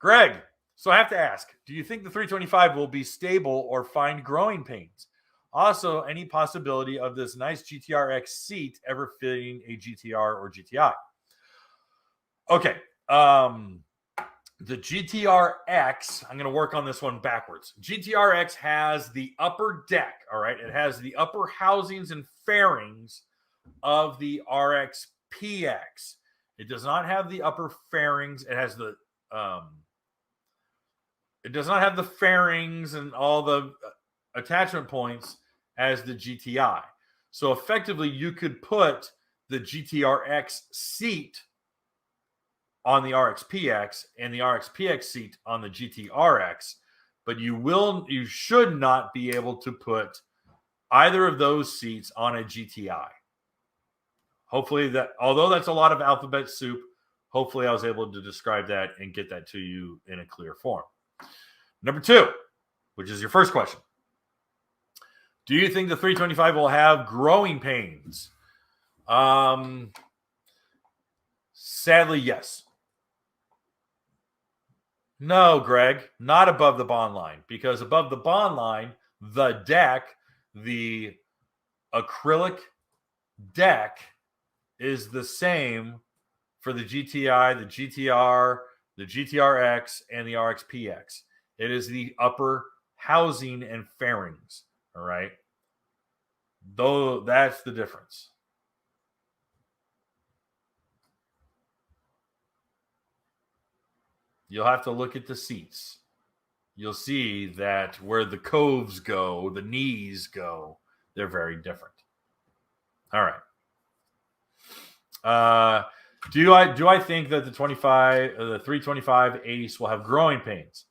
Greg, so I have to ask, do you think the 325 will be stable or find growing pains? Also, any possibility of this nice GTR-X seat ever fitting a GTR or GTI? Okay. The GTR-X, I'm going to work on this one backwards. GTR-X has the upper deck, all right? It has the upper housings and fairings of the RX-PX. It does not have the upper fairings. It has the it does not have the fairings and all the attachment points as the GTI. So effectively, you could put the GTR-X seat on the RX-PX and the RX-PX seat on the GTR-X, but you should not be able to put either of those seats on a GTI. Hopefully that, although that's a lot of alphabet soup, hopefully I was able to describe that and get that to you in a clear form. Number 2, which is your first question. Do you think the 325 will have growing pains? Sadly, yes. No, Greg, not above the bond line, because above the bond line, the deck, the acrylic deck is the same for the GTI, the GTR, the GTR-X, and the RX-PX. It is the upper housing and fairings, all right? Though that's the difference. You'll have to look at the seats. You'll see that where the coves go, the knees go, they're very different. All right. Do I think that the 325 Ace will have growing pains?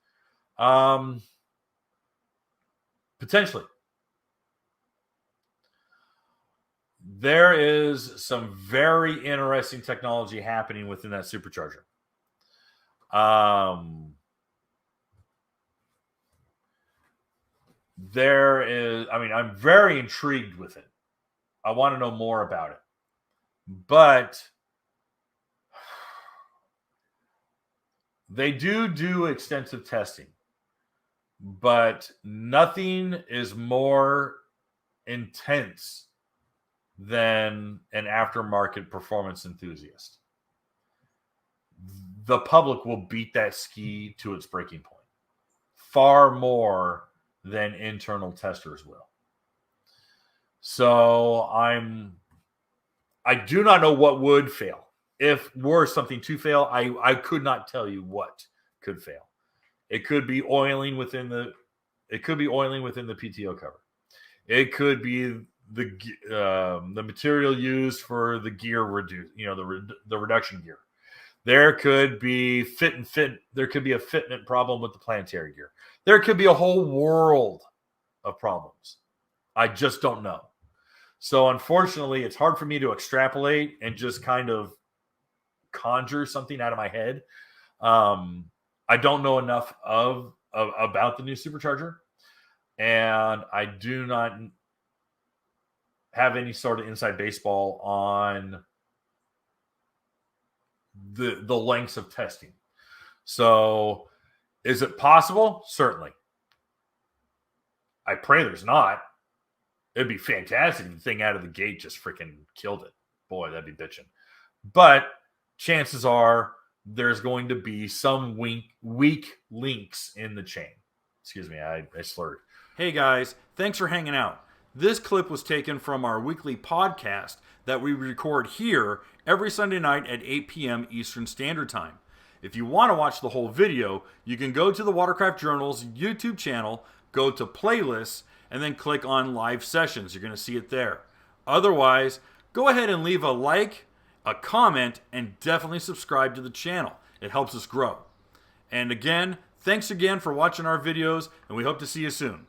Potentially. There is some very interesting technology happening within that supercharger. I'm very intrigued with it. I want to know more about it. But they do extensive testing. But nothing is more intense than an aftermarket performance enthusiast. The public will beat that ski to its breaking point far more than internal testers will. So I do not know what would fail. If were something to fail, I could not tell you what could fail. It could be oiling within the PTO cover. It could be the material used for the gear the reduction gear. There could be there could be a fitment problem with the planetary gear. There could be a whole world of problems. I just don't know. So unfortunately, it's hard for me to extrapolate and just kind of conjure something out of my head. I don't know enough about the new supercharger, and I do not have any sort of inside baseball on the lengths of testing. So is it possible? Certainly. I pray there's not. It'd be fantastic if the thing out of the gate just freaking killed it. Boy, that'd be bitching. But chances are there's going to be some weak links in the chain. Excuse me, I slurred. Hey guys, thanks for hanging out. This clip was taken from our weekly podcast that we record here every Sunday night at 8 p.m. Eastern Standard Time. If you want to watch the whole video, you can go to the Watercraft Journal's YouTube channel, go to playlists, and then click on live sessions. You're going to see it there. Otherwise, go ahead and leave a like, a comment, and definitely subscribe to the channel. It helps us grow. And again, thanks again for watching our videos, and we hope to see you soon.